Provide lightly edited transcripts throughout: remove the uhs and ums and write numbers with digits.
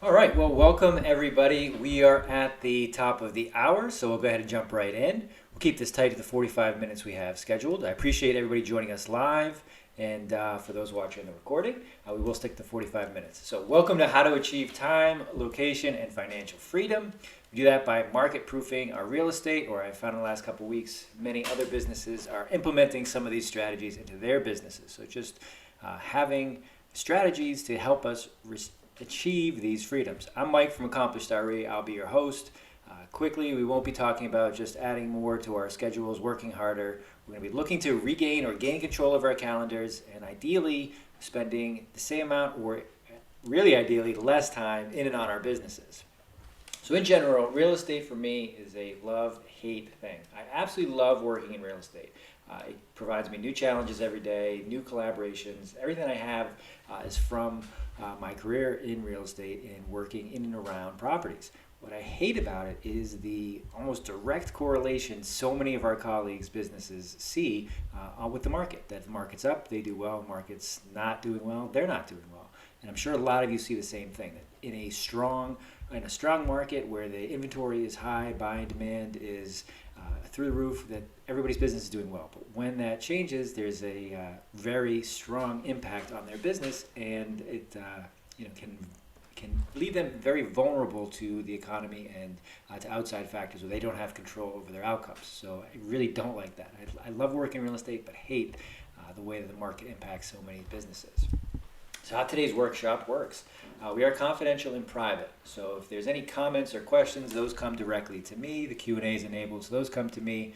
All right, well, welcome everybody. We are at the top of the hour, so we'll go ahead and jump right in. We'll keep this tight to the 45 minutes we have scheduled. I appreciate everybody joining us live, and for those watching the recording, we will stick to 45 minutes. So, welcome to How to Achieve Time, Location, and Financial Freedom. We do that by market proofing our real estate, or I found in the last couple of weeks, many other businesses are implementing some of these strategies into their businesses. So, just having strategies to help us achieve these freedoms. I'm Mike from Accomplished RE. I'll be your host. Quickly, we won't be talking about just adding more to our schedules, working harder. We're going to be looking to regain or gain control of our calendars and ideally spending the same amount or really ideally less time in and on our businesses. So in general, real estate for me is a love-hate thing. I absolutely love working in real estate. It provides me new challenges every day, new collaborations. Everything I have is from my career in real estate and working in and around properties. What I hate about it is the almost direct correlation so many of our colleagues' businesses see with the market. That if the market's up, they do well. Market's not doing well, they're not doing well. And I'm sure a lot of you see the same thing. That in a strong market where the inventory is high, buying demand is through the roof, that everybody's business is doing well. But when that changes, there's a very strong impact on their business, and it can leave them very vulnerable to the economy and to outside factors where they don't have control over their outcomes. So I really don't like that. I love working in real estate, but hate the way that the market impacts so many businesses. So how today's workshop works. We are confidential and private, so if there's any comments or questions, those come directly to me. The Q&A is enabled, so those come to me.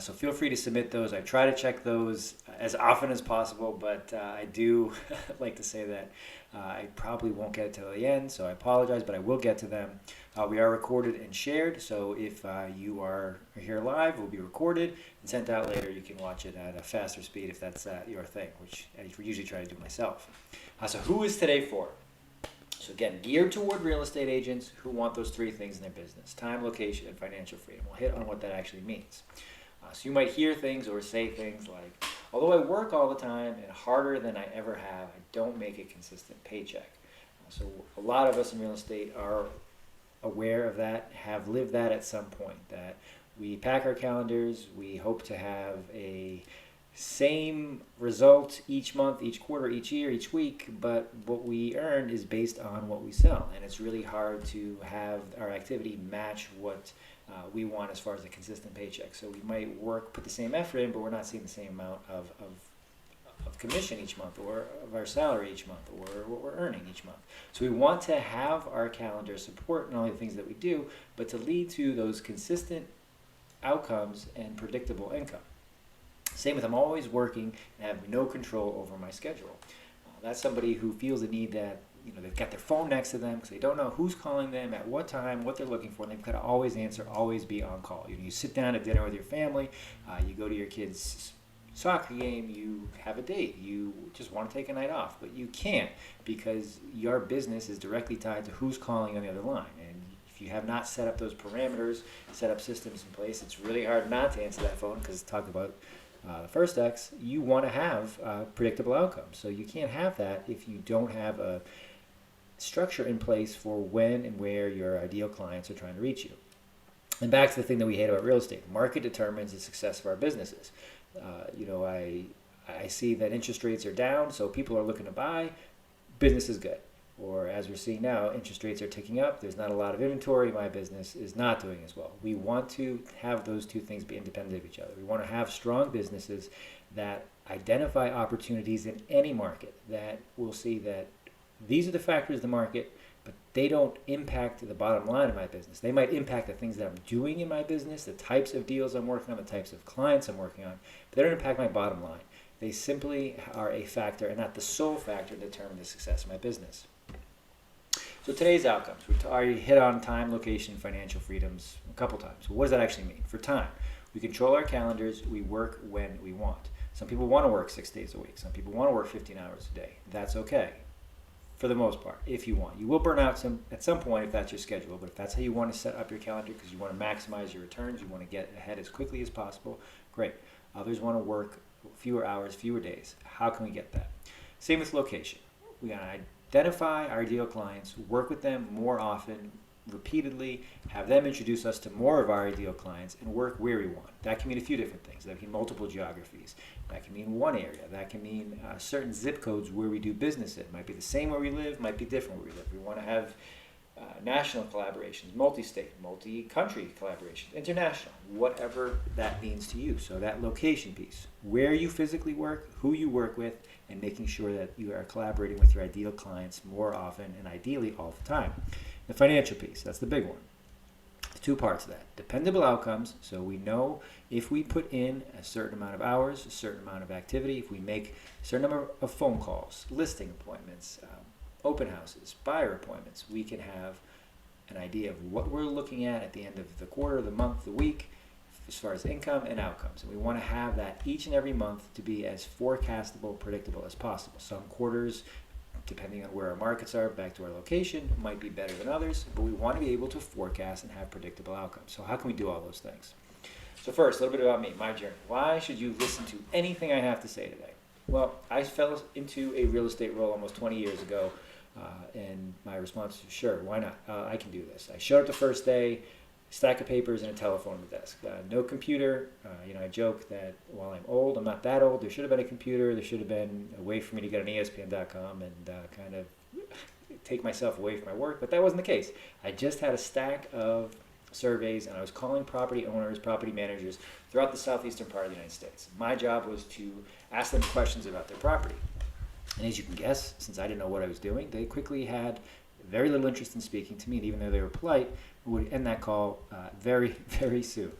So feel free to submit those. I try to check those as often as possible, but I do like to say that I probably won't get it till the end, so I apologize, but I will get to them. We are recorded and shared, so if you are here live, we'll be recorded and sent out later. You can watch it at a faster speed if that's your thing, which I usually try to do myself. So who is today for? So again, geared toward real estate agents who want those three things in their business: time, location, and financial freedom. We'll hit on what that actually means. So you might hear things or say things like, although I work all the time and harder than I ever have, I don't make a consistent paycheck. So a lot of us in real estate are aware of that, have lived that at some point, that we pack our calendars, we hope to have a same result each month, each quarter, each year, each week, but what we earn is based on what we sell, and it's really hard to have our activity match what we want as far as a consistent paycheck. So we might put the same effort in, but we're not seeing the same amount of commission each month, or of our salary each month, or what we're earning each month. So we want to have our calendar support not only the things that we do, but to lead to those consistent outcomes and predictable income. Same with I'm always working and have no control over my schedule. That's somebody who feels the need that they've got their phone next to them because they don't know who's calling them at what time, what they're looking for, and they've got to always answer, always be on call. You sit down at dinner with your family, you go to your kids' soccer game, you have a date, you just want to take a night off, but you can't because your business is directly tied to who's calling on the other line. And if you have not set up those parameters, set up systems in place, it's really hard not to answer that phone because talk about the first X, you want to have predictable outcomes. So you can't have that if you don't have a structure in place for when and where your ideal clients are trying to reach you. And back to the thing that we hate about real estate. Market determines the success of our businesses. I see that interest rates are down, so people are looking to buy. Business is good. Or as we're seeing now, interest rates are ticking up. There's not a lot of inventory. My business is not doing as well. We want to have those two things be independent of each other. We want to have strong businesses that identify opportunities in any market, that will see that these are the factors of the market, but they don't impact the bottom line of my business. They might impact the things that I'm doing in my business, the types of deals I'm working on, the types of clients I'm working on, but they don't impact my bottom line. They simply are a factor and not the sole factor to determine the success of my business. So today's outcomes, we already hit on time, location, financial freedoms a couple times. What does that actually mean? For time, we control our calendars, we work when we want. Some people want to work 6 days a week. Some people want to work 15 hours a day. That's okay, for the most part, if you want. You will burn out at some point if that's your schedule, but if that's how you want to set up your calendar because you want to maximize your returns, you want to get ahead as quickly as possible, great. Others want to work fewer hours, fewer days. How can we get that? Same with location. We got to identify our ideal clients, work with them more often, repeatedly, have them introduce us to more of our ideal clients, and work where we want. That can mean a few different things. That can mean multiple geographies. That can mean one area. That can mean certain zip codes where we do business in. It might be the same where we live, might be different where we live. We want to have national collaborations, multi-state, multi-country collaborations, international, whatever that means to you. So that location piece, where you physically work, who you work with, and making sure that you are collaborating with your ideal clients more often and ideally all the time. The financial piece, that's the big one. There's two parts of that. Dependable outcomes, so we know if we put in a certain amount of hours, a certain amount of activity, if we make a certain number of phone calls, listing appointments, open houses, buyer appointments, we can have an idea of what we're looking at the end of the quarter, the month, the week, as far as income and outcomes. And we want to have that each and every month to be as forecastable, predictable as possible. Some quarters, depending on where our markets are, back to our location, might be better than others, but we want to be able to forecast and have predictable outcomes. So how can we do all those things? So first, a little bit about me, my journey. Why should you listen to anything I have to say today? Well, I fell into a real estate role almost 20 years ago, and my response was, sure, why not? I can do this. I showed up the first day, stack of papers and a telephone on the desk. No computer. I joke that while I'm old, I'm not that old. There should have been a computer. There should have been a way for me to get on ESPN.com and kind of take myself away from my work, but that wasn't the case. I just had a stack of surveys, and I was calling property owners, property managers throughout the southeastern part of the United States. My job was to ask them questions about their property. And as you can guess, since I didn't know what I was doing, they quickly had very little interest in speaking to me, and even though they were polite, would end that call very, very soon.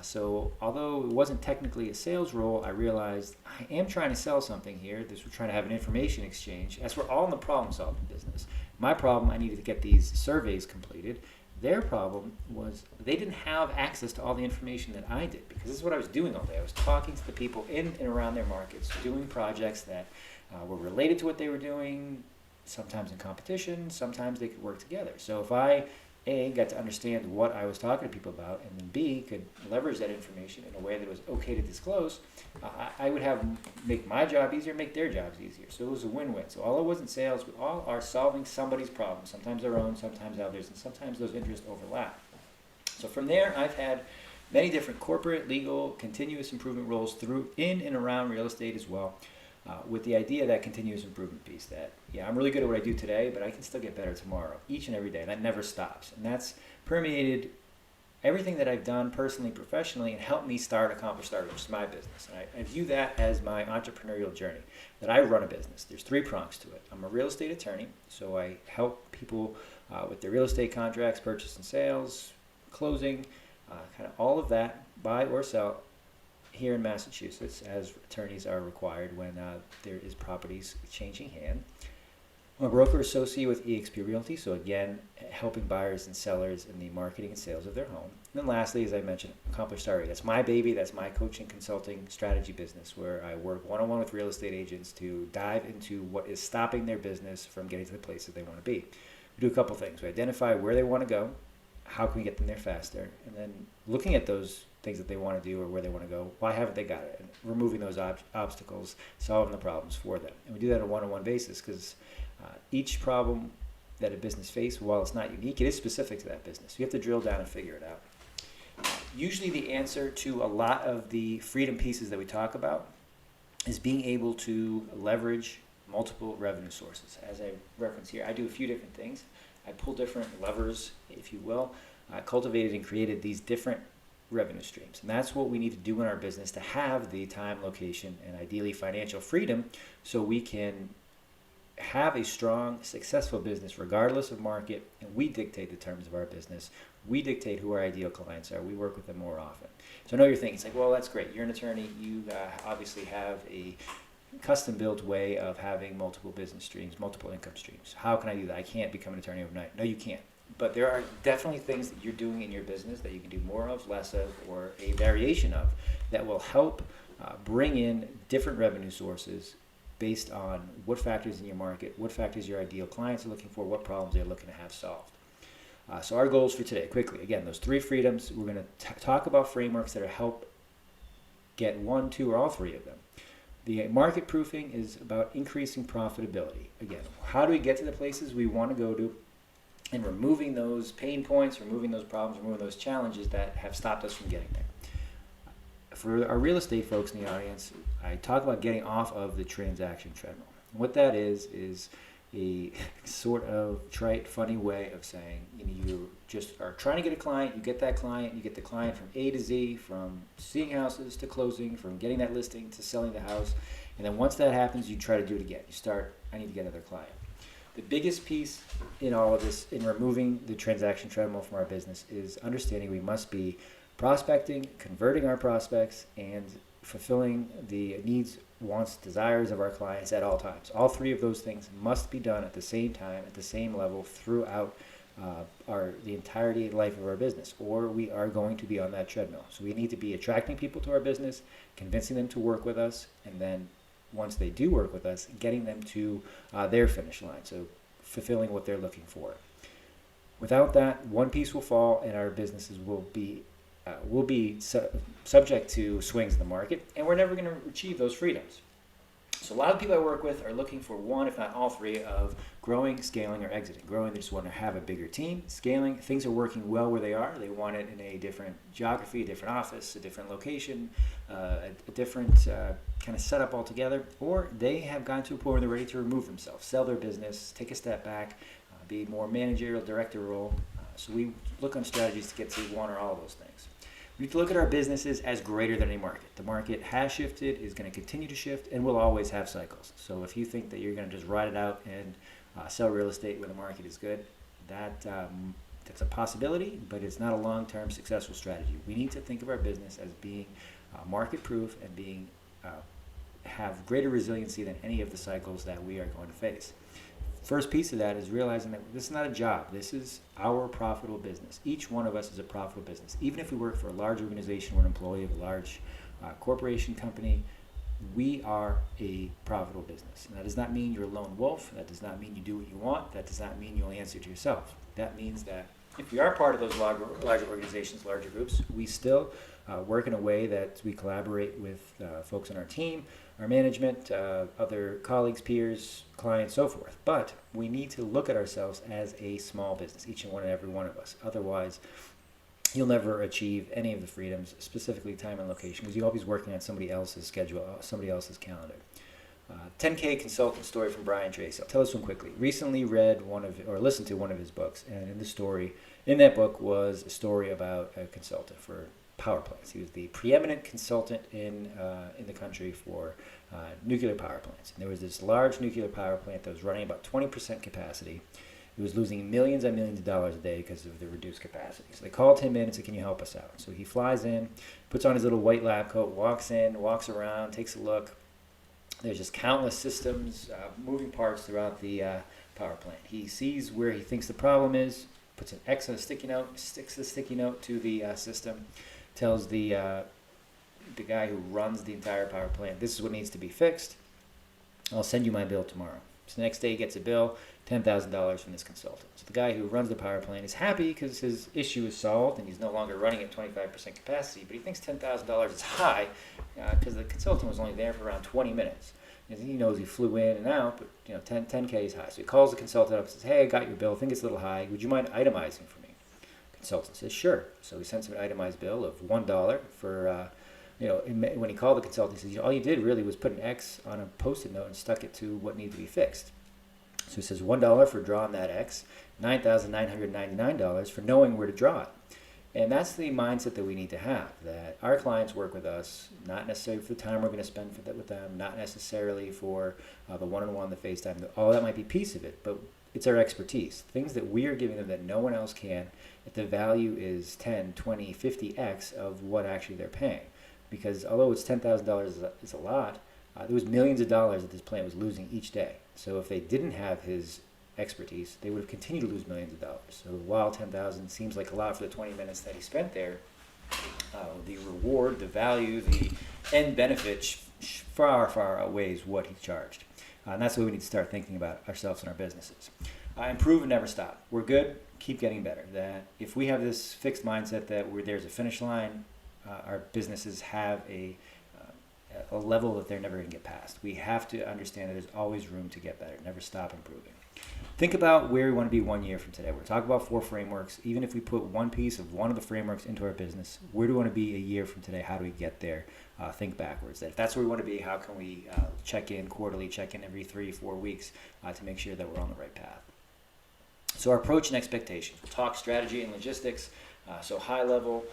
So although it wasn't technically a sales role, I realized I am trying to sell something here. We're trying to have an information exchange. As we're all in the problem-solving business. My problem, I needed to get these surveys completed. Their problem was they didn't have access to all the information that I did, because this is what I was doing all day. I was talking to the people in and around their markets, doing projects that were related to what they were doing, sometimes in competition, sometimes they could work together. So if I, A, got to understand what I was talking to people about, and then B, could leverage that information in a way that was okay to disclose, I would make my job easier, make their jobs easier. So it was a win-win. So all it wasn't sales, we all are solving somebody's problem, sometimes our own, sometimes others, and sometimes those interests overlap. So from there, I've had many different corporate, legal, continuous improvement roles in and around real estate as well. With the idea of that continuous improvement piece, that, I'm really good at what I do today, but I can still get better tomorrow, each and every day, and that never stops. And that's permeated everything that I've done personally, professionally, and helped me Accomplish Starter, which is my business. And I view that as my entrepreneurial journey, that I run a business. There's three prongs to it. I'm a real estate attorney, so I help people with their real estate contracts, purchase and sales, closing, kind of all of that, buy or sell, here in Massachusetts, as attorneys are required when there is properties changing hand. I'm a broker associate with eXp Realty, so again, helping buyers and sellers in the marketing and sales of their home. And then lastly, as I mentioned, Accomplish Starter. That's my baby. That's my coaching, consulting, strategy business, where I work one-on-one with real estate agents to dive into what is stopping their business from getting to the places they want to be. We do a couple things. We identify where they want to go, how can we get them there faster, and then looking at those things that they want to do or where they want to go, why haven't they got it, and removing those obstacles, solving the problems for them. And we do that on a one-on-one basis, because each problem that a business faces, while it's not unique, it is specific to that business. You have to drill down and figure it out. Usually the answer to a lot of the freedom pieces that we talk about is being able to leverage multiple revenue sources. As I reference here, I do a few different things. I pull different levers, if you will. I cultivated and created these different revenue streams. And that's what we need to do in our business to have the time, location, and ideally financial freedom, so we can have a strong, successful business regardless of market, and we dictate the terms of our business. We dictate who our ideal clients are. We work with them more often. So I know you're thinking, it's like, well, that's great. You're an attorney. You obviously have a custom-built way of having multiple business streams, multiple income streams. How can I do that? I can't become an attorney overnight. No, you can't. But there are definitely things that you're doing in your business that you can do more of, less of, or a variation of, that will help bring in different revenue sources based on what factors in your market, what factors your ideal clients are looking for, what problems they're looking to have solved. So our goals for today, quickly, again, those three freedoms. We're going to talk about frameworks that will help get one, two, or all three of them. The market proofing is about increasing profitability. Again, how do we get to the places we want to go to, and removing those pain points, removing those problems, removing those challenges that have stopped us from getting there. For our real estate folks in the audience, I talk about getting off of the transaction treadmill. And what that is a sort of trite, funny way of saying, you just are trying to get a client, you get that client, you get the client from A to Z, from seeing houses to closing, from getting that listing to selling the house. And then once that happens, you try to do it again. You start, I need to get another client. The biggest piece in all of this, in removing the transaction treadmill from our business, is understanding we must be prospecting, converting our prospects, and fulfilling the needs, wants, desires of our clients at all times. All three of those things must be done at the same time, at the same level, throughout the entirety life of our business, or we are going to be on that treadmill. So we need to be attracting people to our business, convincing them to work with us, and then once they do work with us, getting them to their finish line, so fulfilling what they're looking for. Without that, one piece will fall, and our businesses will be subject to swings in the market, and we're never going to achieve those freedoms. So a lot of people I work with are looking for one, if not all three, of growing, scaling, or exiting. Growing, they just want to have a bigger team. Scaling, things are working well where they are. They want it in a different geography, a different office, a different location, a different kind of setup altogether. Or they have gotten to a point where they're ready to remove themselves, sell their business, take a step back, be more managerial, director role. So we look on strategies to get to one or all of those things. We need to look at our businesses as greater than a market. The market has shifted, is going to continue to shift, and will always have cycles. So if you think that you're going to just ride it out and sell real estate when the market is good, that's a possibility, but it's not a long-term successful strategy. We need to think of our business as being market-proof and being have greater resiliency than any of the cycles that we are going to face. First piece of that is realizing that this is not a job. This is our profitable business. Each one of us is a profitable business. Even if we work for a large organization, we're an employee of a large corporation company, we are a profitable business. And that does not mean you're a lone wolf. That does not mean you do what you want. That does not mean you only answer to yourself. That means that if we are part of those larger organizations, larger groups, we still work in a way that we collaborate with folks on our team, our management, other colleagues, peers, clients, so forth. But we need to look at ourselves as a small business, each and every one of us. Otherwise, you'll never achieve any of the freedoms, specifically time and location, because you're always working on somebody else's schedule, somebody else's calendar. 10K consultant story from Brian Tracy. I'll tell this one quickly. Recently listened to one of his books, and in that book was a story about a consultant for power plants. He was the preeminent consultant in the country for nuclear power plants. And there was this large nuclear power plant that was running about 20% capacity. It was losing millions and millions of dollars a day because of the reduced capacity. So they called him in and said, "Can you help us out?" So he flies in, puts on his little white lab coat, walks in, walks around, takes a look. There's just countless systems, moving parts throughout the power plant. He sees where he thinks the problem is, puts an X on a sticky note, sticks the sticky note to the system, tells the guy who runs the entire power plant, "This is what needs to be fixed. I'll send you my bill tomorrow." So the next day he gets a bill, $10,000 from this consultant. So the guy who runs the power plant is happy because his issue is solved and he's no longer running at 25% capacity, but he thinks $10,000 is high because the consultant was only there for around 20 minutes. And he knows he flew in and out, but 10K is high. So he calls the consultant up and says, "Hey, I got your bill. I think it's a little high. Would you mind itemizing for me?" The consultant says, "Sure." So he sends him an itemized bill of $1 for, when he called the consultant, he says, "All you did really was put an X on a Post-it note and stuck it to what needed to be fixed." So he says $1 for drawing that X, $9,999 for knowing where to draw it. And that's the mindset that we need to have, that our clients work with us, not necessarily for the time we're going to spend with them, not necessarily for the one-on-one, the FaceTime. All that might be a piece of it, but it's our expertise. Things that we are giving them that no one else can, that the value is 10, 20, 50x of what actually they're paying. Because although it's $10,000 is a lot, there was millions of dollars that this plant was losing each day. So if they didn't have his expertise, they would have continued to lose millions of dollars. So while $10,000 seems like a lot for the 20 minutes that he spent there, the reward, the value, the end benefit far, far outweighs what he charged. And that's the way we need to start thinking about ourselves and our businesses. Improve and never stop. We're good, keep getting better. That if we have this fixed mindset that there's a finish line, our businesses have a level that they're never going to get past. We have to understand that there's always room to get better. Never stop improving. Think about where we want to be 1 year from today. We're talking about 4 frameworks. Even if we put one piece of one of the frameworks into our business, where do we want to be a year from today? How do we get there? Think backwards. If that's where we want to be, how can we check in quarterly, check in every 3-4 weeks to make sure that we're on the right path? So our approach and expectations. We'll talk strategy and logistics. So high level,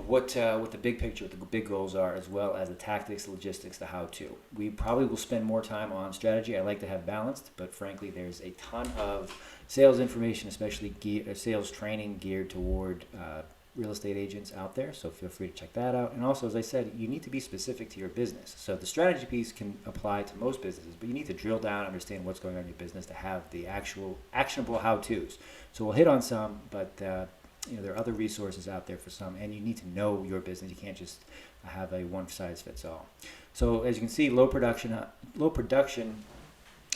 what the big picture, what the big goals are, as well as the tactics, logistics, the how-to. We probably will spend more time on strategy. I like to have balanced, but frankly, there's a ton of sales information, especially sales training geared toward real estate agents out there. So feel free to check that out. And also, as I said, you need to be specific to your business. So the strategy piece can apply to most businesses, but you need to drill down, understand what's going on in your business to have the actual actionable how-tos. So we'll hit on some, but there are other resources out there for some, and you need to know your business. You can't just have a one-size-fits-all. So as you can see, low production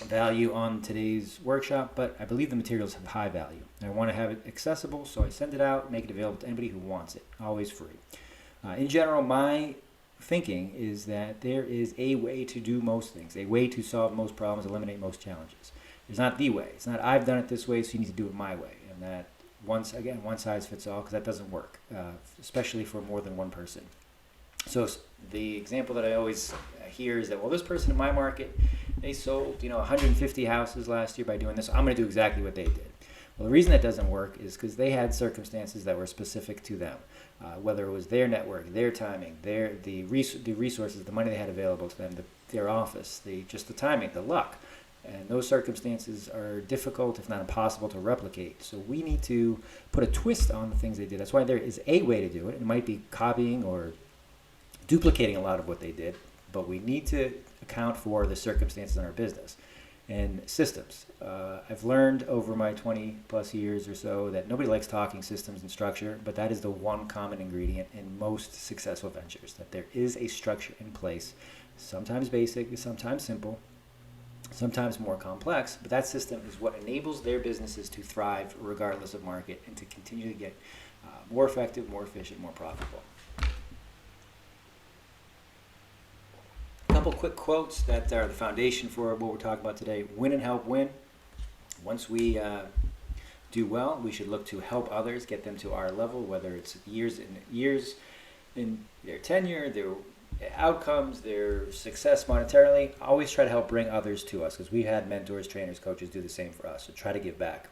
value on today's workshop, but I believe the materials have high value. I want to have it accessible, so I send it out, make it available to anybody who wants it, always free. In general, my thinking is that there is a way to do most things, a way to solve most problems, eliminate most challenges. There's not the way. It's not I've done it this way, so you need to do it my way, and that once again, one size fits all, because that doesn't work, especially for more than one person. So the example that I always hear is that, well, this person in my market, they sold 150 houses last year by doing this. I'm going to do exactly what they did. Well, the reason that doesn't work is because they had circumstances that were specific to them, whether it was their network, their timing, the resources, the money they had available to them, their office, just the timing, the luck. And those circumstances are difficult, if not impossible, to replicate. So we need to put a twist on the things they did. That's why there is a way to do it. It might be copying or duplicating a lot of what they did, but we need to account for the circumstances in our business. And systems. I've learned over my 20 plus years or so that nobody likes talking systems and structure, but that is the one common ingredient in most successful ventures, that there is a structure in place, sometimes basic, sometimes simple, sometimes more complex, but that system is what enables their businesses to thrive regardless of market and to continue to get more effective, more efficient, more profitable. A couple quick quotes that are the foundation for what we're talking about today. Win and help win. Once we do well, we should look to help others, get them to our level, whether it's years in their tenure, their outcomes, their success monetarily. Always try to help bring others to us, because we had mentors, trainers, coaches do the same for us. So try to give back.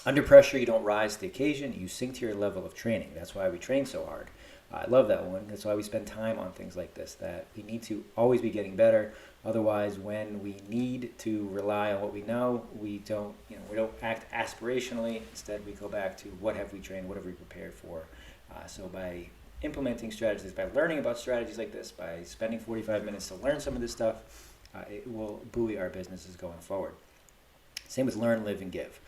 Under pressure, you don't rise to the occasion. You sink to your level of training. That's why we train so hard. I love that one. That's why we spend time on things like this, that we need to always be getting better. Otherwise, when we need to rely on what we know, we don't act aspirationally. Instead, we go back to what have we trained, what have we prepared for. So by implementing strategies, by learning about strategies like this, by spending 45 minutes to learn some of this stuff, it will buoy our businesses going forward. Same with learn, live, and give.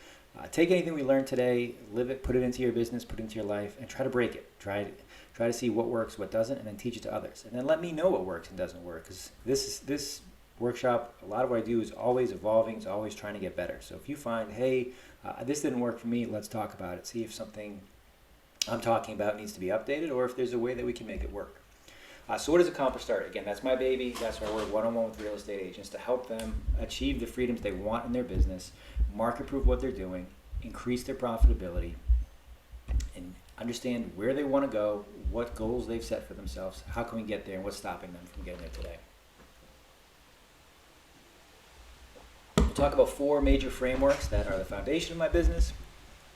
Take anything we learned today, live it, put it into your business, put it into your life, and try to break it. Try to see what works, what doesn't, and then teach it to others. And then let me know what works and doesn't work, because this workshop, a lot of what I do is always evolving. It's always trying to get better. So if you find, hey, this didn't work for me, let's talk about it. See if something I'm talking about needs to be updated, or if there's a way that we can make it work. So what does Accomplish Start? Again, that's my baby. That's why I work one-on-one with real estate agents to help them achieve the freedoms they want in their business, market-proof what they're doing, increase their profitability, and understand where they want to go, what goals they've set for themselves, how can we get there, and what's stopping them from getting there today. We'll talk about 4 major frameworks that are the foundation of my business,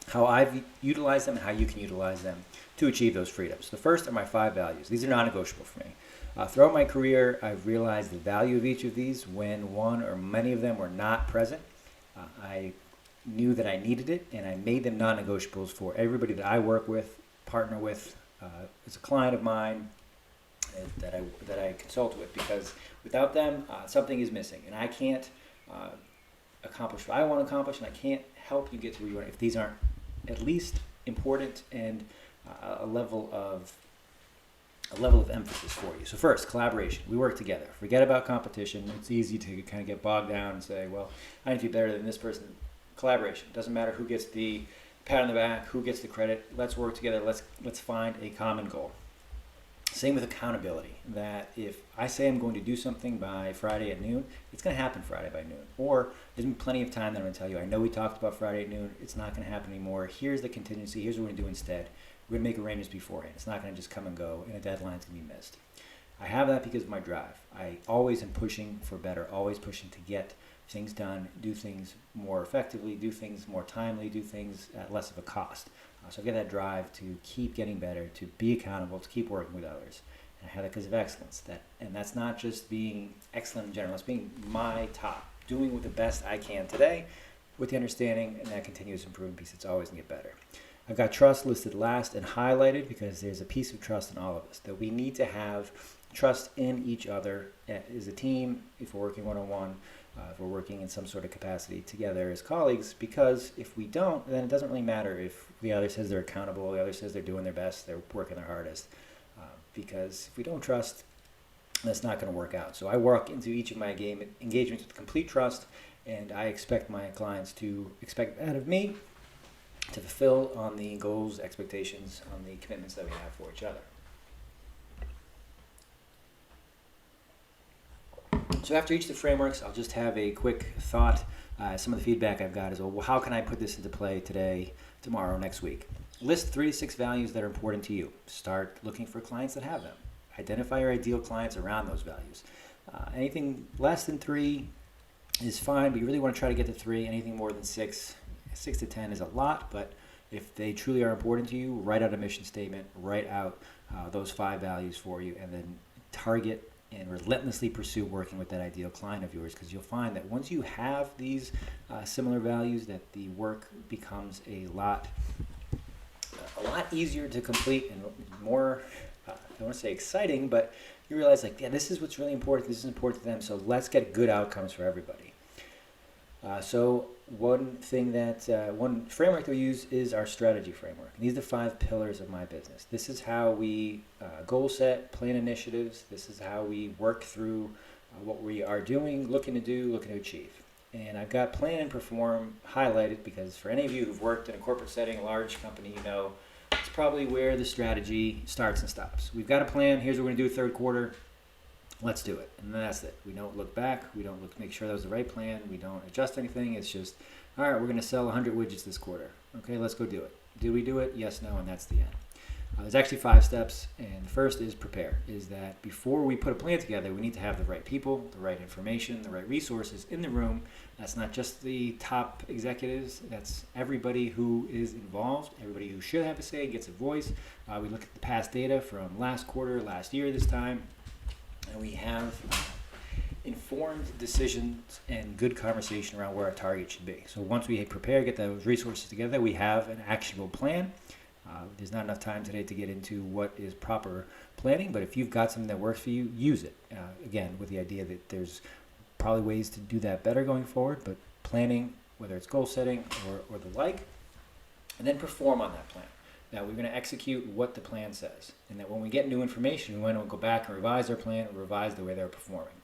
how I've utilized them, and how you can utilize them to achieve those freedoms. The first are my 5 values. These are non-negotiable for me. Throughout my career, I've realized the value of each of these when one or many of them were not present. I knew that I needed it, and I made them non-negotiables for everybody that I work with, partner with, as a client of mine, that I consult with, because without them, something is missing, and I can't accomplish what I want to accomplish, and I can't help you get to where you want if these aren't at least important and a level of emphasis for you. So first, collaboration. We work together. Forget about competition. It's easy to kind of get bogged down and say, well, I need to be better than this person. Collaboration. Doesn't matter who gets the pat on the back, who gets the credit. Let's work together. Let's find a common goal. Same with accountability, that if I say I'm going to do something by Friday at noon, it's going to happen Friday by noon. Or there's been plenty of time that I'm going to tell you, I know we talked about Friday at noon, it's not going to happen anymore. Here's the contingency, here's what we're going to do instead. We're going to make arrangements beforehand. It's not going to just come and go, and a deadline's going to be missed. I have that because of my drive. I always am pushing for better, always pushing to get things done, do things more effectively, do things more timely, do things at less of a cost. So I get that drive to keep getting better, to be accountable, to keep working with others. And I have that because of excellence. And that's not just being excellent in general, it's being my top, doing with the best I can today with the understanding and that continuous improvement piece. It's always going to get better. I've got trust listed last and highlighted because there's a piece of trust in all of us, that we need to have trust in each other as a team, if we're working one-on-one, if we're working in some sort of capacity together as colleagues, because if we don't, then it doesn't really matter if the other says they're accountable, the other says they're doing their best, they're working their hardest, because if we don't trust, that's not going to work out. So I walk into each of my engagements with complete trust, and I expect my clients to expect that of me, to fulfill on the goals, expectations, on the commitments that we have for each other. So after each of the frameworks, I'll just have a quick thought. Some of the feedback I've got is, well, how can I put this into play today, tomorrow, next week? List 3 to 6 values that are important to you. Start looking for clients that have them. Identify your ideal clients around those values. Anything less than 3 is fine, but you really want to try to get to 3. Anything more than 6 to 10 is a lot, but if they truly are important to you, write out a mission statement, write out those 5 values for you, and then target and relentlessly pursue working with that ideal client of yours, because you'll find that once you have these similar values, that the work becomes a lot easier to complete and more, I don't want to say exciting, but you realize, like, yeah, this is what's really important, this is important to them, so let's get good outcomes for everybody. So one framework that we use is our strategy framework. And these are the 5 pillars of my business. This is how we goal set, plan initiatives. This is how we work through what we are doing, looking to achieve. And I've got plan and perform highlighted because for any of you who've worked in a corporate setting, a large company, you know it's probably where the strategy starts and stops. We've got a plan. Here's what we're going to do third quarter. Let's do it. And that's it. We don't look back. We don't make sure that was the right plan. We don't adjust anything. It's just, all right, we're going to sell 100 widgets this quarter. Okay, let's go do it. Did we do it? Yes, no, and that's the end. There's actually 5 steps, and the first is prepare, is that before we put a plan together, we need to have the right people, the right information, the right resources in the room. That's not just the top executives, that's everybody who is involved, everybody who should have a say, gets a voice. We look at the past data from last quarter, last year this time, and we have informed decisions and good conversation around where our target should be. So once we prepare, get those resources together, we have an actionable plan. There's not enough time today to get into what is proper planning, but if you've got something that works for you, use it. Again, with the idea that there's probably ways to do that better going forward, but planning, whether it's goal setting or the like, and then perform on that plan. Now, we're going to execute what the plan says, and that when we get new information, we want to go back and revise our plan, or revise the way they're performing.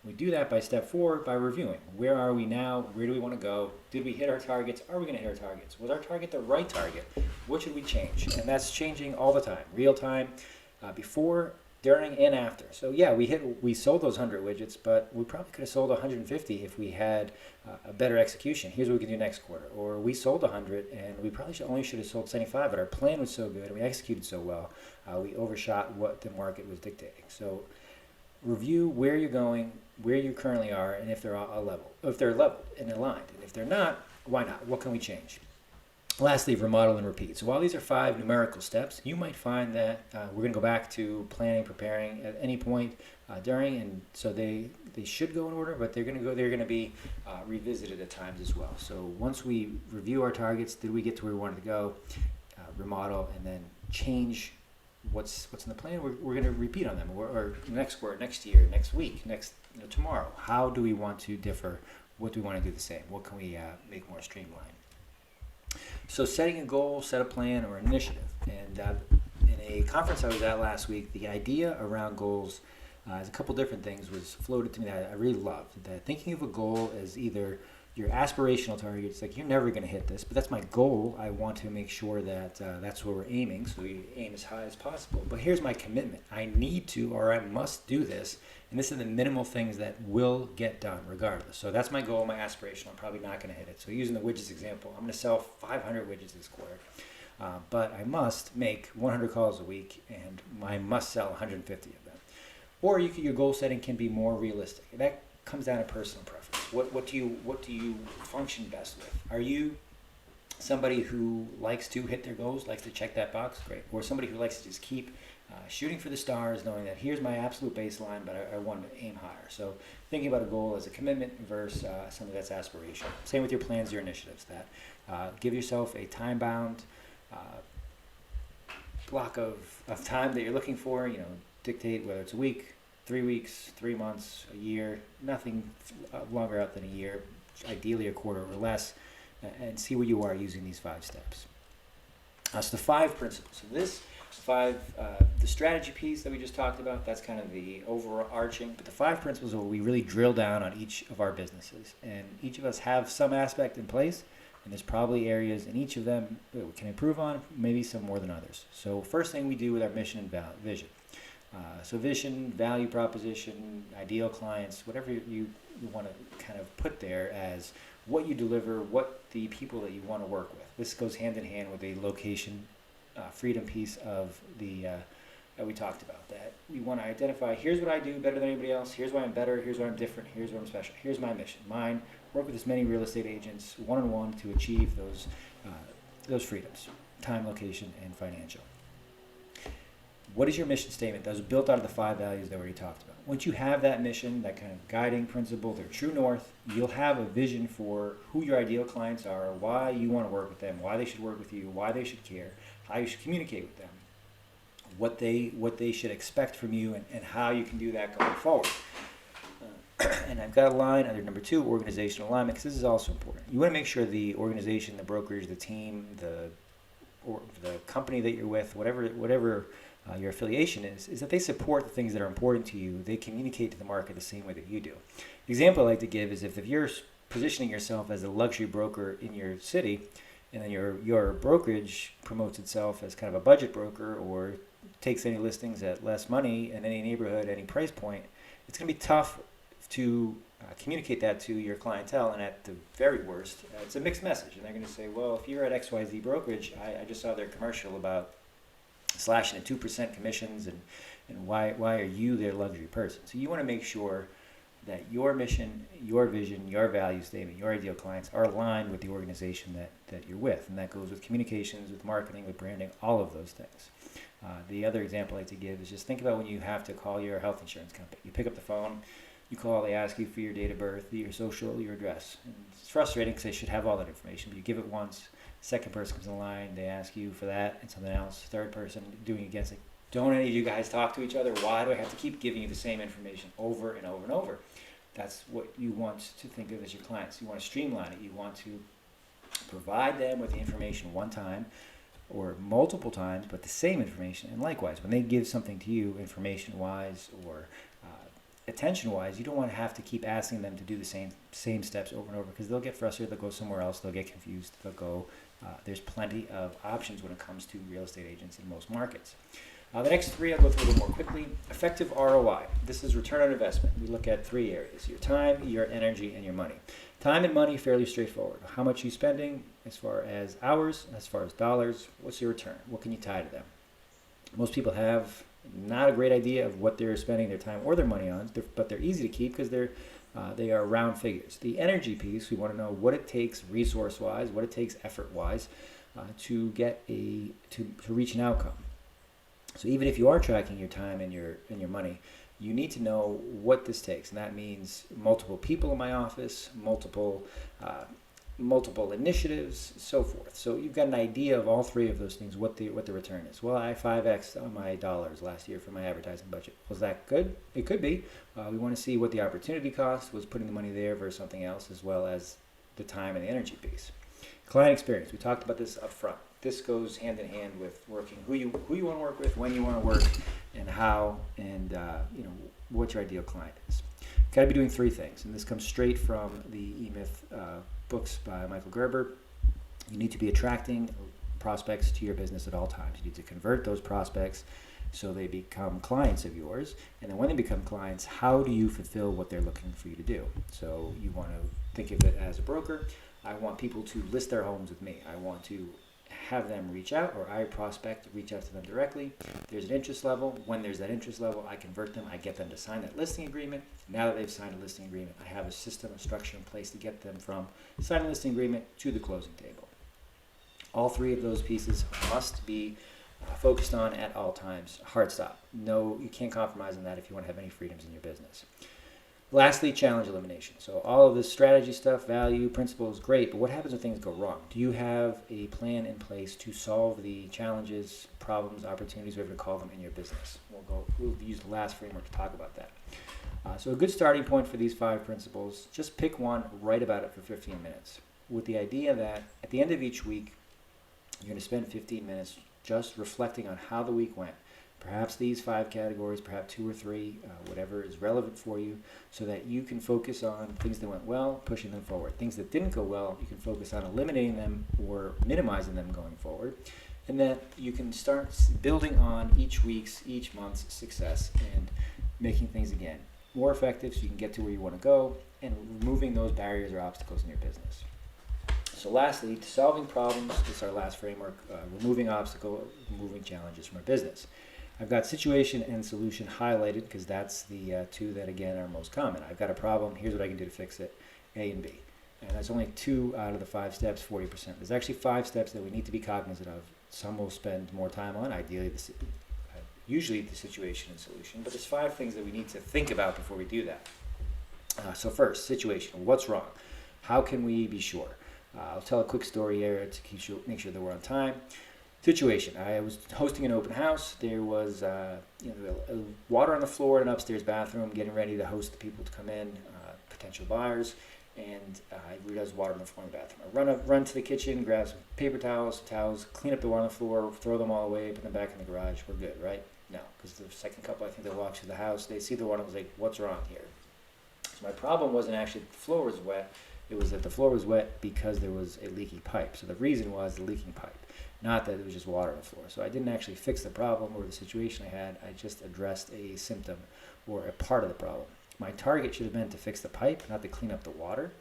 We do that by step 4, by reviewing. Where are we now? Where do we want to go? Did we hit our targets? Are we going to hit our targets? Was our target the right target? What should we change? And that's changing all the time, real time, before, during, and after. So yeah, we sold those 100 widgets, but we probably could have sold 150 if we had a better execution. Here's what we can do next quarter. Or we sold 100, and we probably should have sold 75, but our plan was so good, and we executed so well, we overshot what the market was dictating. So review where you're going, where you currently are, and if they're leveled and aligned. And if they're not, why not? What can we change? Lastly, remodel and repeat. So while these are 5 numerical steps, you might find that we're going to go back to planning, preparing at any point during, and so they should go in order, but they're going to be revisited at times as well. So once we review our targets, did we get to where we wanted to go? Remodel and then change what's in the plan. We're going to repeat on them, or next quarter, next year, next week, tomorrow. How do we want to differ? What do we want to do the same? What can we make more streamlined? So setting a goal, set a plan, or initiative. And in a conference I was at last week, the idea around goals, a couple different things was floated to me that I really loved. That thinking of a goal as either your aspirational targets, like you're never going to hit this, but that's my goal. I want to make sure that that's where we're aiming, so we aim as high as possible. But here's my commitment. I need to, or I must do this, and this are the minimal things that will get done regardless. So that's my goal, my aspirational. I'm probably not going to hit it. So using the widgets example, I'm going to sell 500 widgets this quarter, but I must make 100 calls a week, and I must sell 150 of them. Or your goal setting can be more realistic. That comes down to personal preference. What do you function best with? Are you somebody who likes to hit their goals, likes to check that box? Great. Or somebody who likes to just keep shooting for the stars, knowing that here's my absolute baseline, but I want to aim higher. So thinking about a goal as a commitment versus something that's aspirational. Same with your plans, your initiatives. That give yourself a time-bound block of time that you're looking for. Dictate whether it's a week, 3 weeks, 3 months, a year, nothing longer out than a year, ideally a quarter or less, and see where you are using these 5 steps. So the 5 principles. So this 5, the strategy piece that we just talked about, that's kind of the overarching, but the 5 principles are where we really drill down on each of our businesses. And each of us have some aspect in place, and there's probably areas in each of them that we can improve on, maybe some more than others. So first thing we do with our mission and vision. So vision, value proposition, ideal clients, whatever you want to kind of put there as what you deliver, what the people that you want to work with. This goes hand in hand with the location freedom piece of the that we talked about. That we want to identify, here's what I do better than anybody else, here's why I'm better, here's why I'm different, here's why I'm special, here's my mission. Mine, work with as many real estate agents one-on-one to achieve those freedoms, time, location, and financial. What is your mission statement? That was built out of the 5 values that we already talked about. Once you have that mission, that kind of guiding principle, their true north, you'll have a vision for who your ideal clients are, why you want to work with them, why they should work with you, why they should care, how you should communicate with them, what they should expect from you, and how you can do that going forward. And I've got a line under number 2, organizational alignment, because this is also important. You want to make sure the organization, the brokerage, the team, the company that you're with, whatever your affiliation is that they support the things that are important to you. They communicate to the market the same way that you do. The example I like to give is if you're positioning yourself as a luxury broker in your city, and then your brokerage promotes itself as kind of a budget broker or takes any listings at less money in any neighborhood, any price point, it's going to be tough to communicate that to your clientele, and at the very worst, it's a mixed message. And they're going to say, well, if you're at XYZ brokerage, I just saw their commercial about slashing at 2% commissions, and why are you their luxury person? So you want to make sure that your mission, your vision, your value statement, your ideal clients are aligned with the organization that you're with. And that goes with communications, with marketing, with branding, all of those things. The other example I like to give is just think about when you have to call your health insurance company. You pick up the phone, you call, they ask you for your date of birth, your social, your address. And it's frustrating because they should have all that information, but you give it once. Second person comes in line, they ask you for that and something else. Third person doing it again. It's like, don't any of you guys talk to each other? Why do I have to keep giving you the same information over and over and over? That's what you want to think of as your clients. You want to streamline it. You want to provide them with the information one time or multiple times, but the same information. And likewise, when they give something to you information-wise or attention-wise, you don't want to have to keep asking them to do the same steps over and over, because they'll get frustrated, they'll go somewhere else, they'll get confused, they'll go. There's plenty of options when it comes to real estate agents in most markets. The next 3 I'll go through a little more quickly. Effective ROI. This is return on investment. We look at 3 areas: your time, your energy, and your money. Time and money, fairly straightforward. How much are you spending as far as hours, as far as dollars? What's your return? What can you tie to them? Most people have not a great idea of what they're spending their time or their money on, but they're easy to keep because they are round figures. The energy piece, we want to know what it takes resource-wise, what it takes effort-wise to get to reach an outcome. So even if you are tracking your time and your money, you need to know what this takes, and that means multiple people in my office, multiple initiatives, so forth. So you've got an idea of all 3 of those things, what the return is. Well, I 5x'd on my dollars last year for my advertising budget. Was that good? It could be. We want to see what the opportunity cost was putting the money there versus something else, as well as the time and the energy piece. Client experience. We talked about this up front. This goes hand in hand with working who you want to work with, when you want to work, and how, and what your ideal client is. got to be doing three things. And this comes straight from the E-Myth books by Michael Gerber. You need to be attracting prospects to your business at all times. You need to convert those prospects so they become clients of yours. And then when they become clients, how do you fulfill what they're looking for you to do? So you want to think of it as a broker. I want people to list their homes with me. I want to have them reach out, or I prospect, reach out to them directly. There's an interest level. When there's that interest level, I convert them. I get them to sign that listing agreement. Now that they've signed a listing agreement, I have a system, a structure in place to get them from signing a listing agreement to the closing table. All three of those pieces must be focused on at all times. Hard stop. No, you can't compromise on that if you want to have any freedoms in your business. Lastly, challenge elimination. So all of this strategy stuff, value, principles, great, but what happens when things go wrong? Do you have a plan in place to solve the challenges, problems, opportunities, whatever you call them, in your business? We'll use the last framework to talk about that. So a good starting point for these 5 principles, just pick one, write about it for 15 minutes, with the idea that at the end of each week, you're going to spend 15 minutes just reflecting on how the week went. Perhaps these 5 categories, perhaps 2 or 3, whatever is relevant for you, so that you can focus on things that went well, pushing them forward. Things that didn't go well, you can focus on eliminating them or minimizing them going forward. And then you can start building on each month's success and making things, again, more effective so you can get to where you want to go and removing those barriers or obstacles in your business. So lastly, solving problems is our last framework, removing obstacles, removing challenges from our business. I've got situation and solution highlighted because that's the 2 that, again, are most common. I've got a problem. Here's what I can do to fix it, A and B. And that's only 2 out of the 5 steps, 40%. There's actually 5 steps that we need to be cognizant of. Some we'll spend more time on, ideally, usually the situation and solution. But there's 5 things that we need to think about before we do that. So first, situation. What's wrong? How can we be sure? I'll tell a quick story here to make sure that we're on time. Situation. I was hosting an open house. There was water on the floor in an upstairs bathroom, getting ready to host the people to come in, potential buyers, and I realized water on the floor in the bathroom. I run to the kitchen, grab some paper towels, clean up the water on the floor, throw them all away, put them back in the garage. We're good, right? No, because the second couple, I think, they walk through the house, they see the water and was like, what's wrong here? So my problem wasn't actually the floor was wet. It was that the floor was wet because there was a leaky pipe. So the reason was the leaking pipe, not that it was just water on the floor. So I didn't actually fix the problem or the situation I had. I just addressed a symptom or a part of the problem. My target should have been to fix the pipe, not to clean up the water.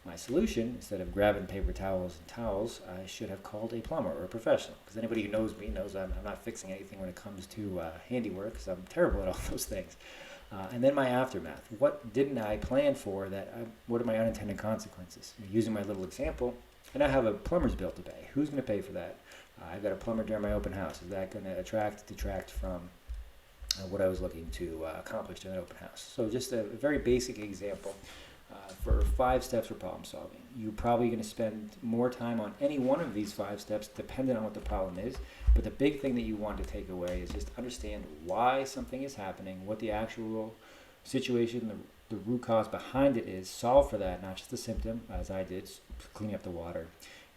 My solution, instead of grabbing paper towels and towels, I should have called a plumber or a professional. Because anybody who knows me knows I'm not fixing anything when it comes to handiwork, because I'm terrible at all those things. And then my aftermath. What didn't I plan for? What are my unintended consequences? Using my little example, I now have a plumber's bill to pay. Who's going to pay for that? I've got a plumber during my open house. Is that going to detract from what I was looking to accomplish during an open house? So just a very basic example for 5 steps for problem solving. You're probably going to spend more time on any one of these 5 steps depending on what the problem is. But the big thing that you want to take away is just understand why something is happening, what the actual situation, the root cause behind it is, solve for that, not just the symptom, as I did, cleaning up the water.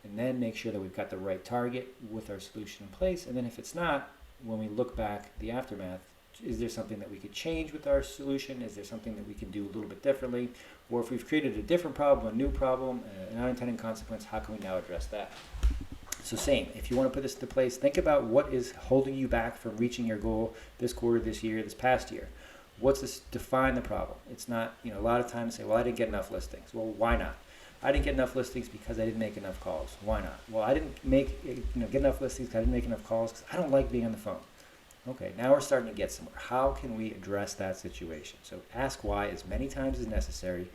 And then make sure that we've got the right target with our solution in place. And then if it's not, when we look back at the aftermath, is there something that we could change with our solution? Is there something that we can do a little bit differently? Or if we've created a different problem, a new problem, an unintended consequence, how can we now address that? So same, if you want to put this into place, think about what is holding you back from reaching your goal this quarter, this year, this past year. What's this? Define the problem. It's not, a lot of times say, well, I didn't get enough listings. Well, why not? I didn't get enough listings because I didn't make enough calls. Why not? Well, I didn't get enough listings because I didn't make enough calls because I don't like being on the phone. Okay, now we're starting to get somewhere. How can we address that situation? So ask why as many times as necessary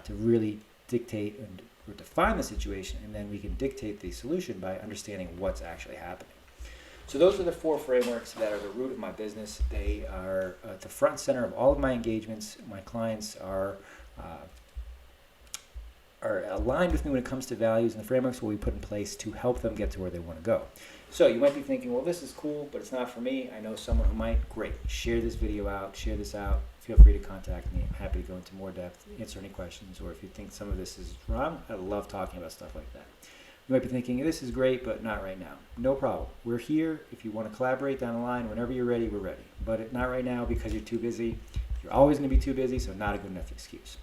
to really dictate or define the situation, and then we can dictate the solution by understanding what's actually happening. So those are the 4 frameworks that are the root of my business. They are at the front and center of all of my engagements. My clients are aligned with me when it comes to values, and the frameworks will be put in place to help them get to where they want to go. So you might be thinking, well, this is cool, but it's not for me. I know someone who might. Great. Share this video out. Share this out. Feel free to contact me. I'm happy to go into more depth, answer any questions, or if you think some of this is wrong, I love talking about stuff like that. You might be thinking, this is great, but not right now. No problem. We're here. If you want to collaborate down the line, whenever you're ready, we're ready. But not right now because you're too busy. You're always going to be too busy, so not a good enough excuse.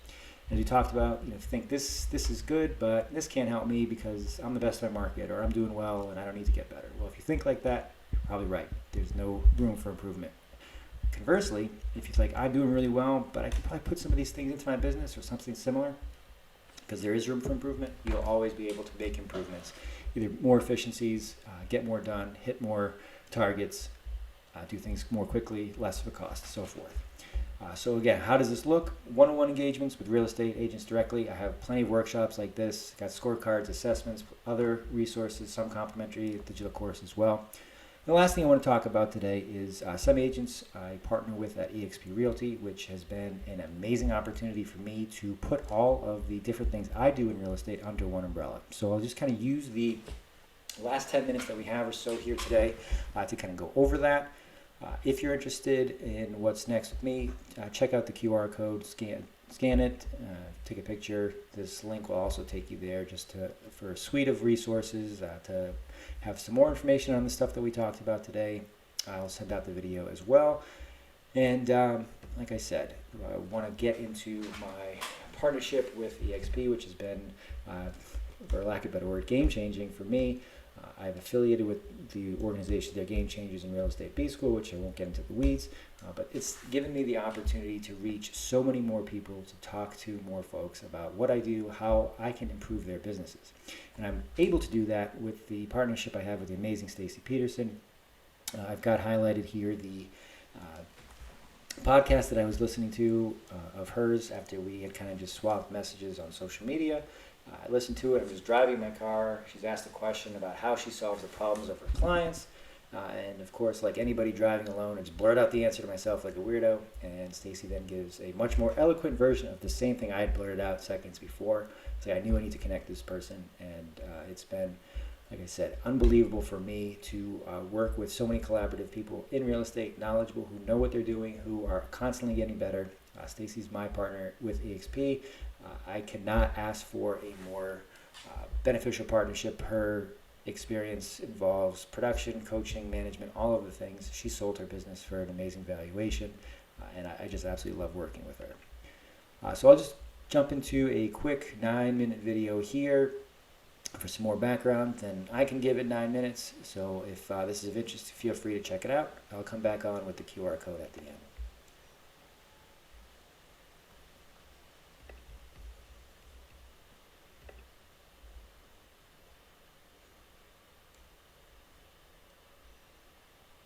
As we talked about, you know, think this is good, but this can't help me because I'm the best in my market, or I'm doing well and I don't need to get better. Well, if you think like that, you're probably right. There's no room for improvement. Conversely, if you think I'm doing really well, but I could probably put some of these things into my business or something similar, because there is room for improvement, you'll always be able to make improvements. Either more efficiencies, get more done, hit more targets, do things more quickly, less of a cost, so forth. So again, how does this look? One-on-one engagements with real estate agents directly. I have plenty of workshops like this, got scorecards, assessments, other resources, some complimentary digital course as well. The last thing I want to talk about today is some agents I partner with at eXp Realty, which has been an amazing opportunity for me to put all of the different things I do in real estate under one umbrella. So I'll just kind of use the last 10 minutes that we have or so here today to kind of go over that. If you're interested in what's next with me, check out the QR code, scan it, take a picture. This link will also take you there for a suite of resources to have some more information on the stuff that we talked about today. I'll send out the video as well. And like I said, I want to get into my partnership with eXp, which has been, for lack of a better word, game-changing for me. I've affiliated with the organization, they're Game Changers in Real Estate B School, which I won't get into the weeds, but it's given me the opportunity to reach so many more people, to talk to more folks about what I do, how I can improve their businesses. And I'm able to do that with the partnership I have with the amazing Stacy Peterson. I've got highlighted here the podcast that I was listening to of hers after we had kind of just swapped messages on social media. I listened to it. I was driving my car. She's asked a question about how she solves the problems of her clients. And of course, like anybody driving alone, I just blurt out the answer to myself like a weirdo. And Stacy then gives a much more eloquent version of the same thing I had blurted out seconds before. So I knew I need to connect this person. And it's been, like I said, unbelievable for me to work with so many collaborative people in real estate, knowledgeable, who know what they're doing, who are constantly getting better. Stacy's my partner with eXp. I cannot ask for a more beneficial partnership. Her experience involves production, coaching, management, all of the things. She sold her business for an amazing valuation, and I just absolutely love working with her. So I'll just jump into a quick 9-minute video here for some more background. Then I can give it 9 minutes, so if this is of interest, feel free to check it out. I'll come back on with the QR code at the end.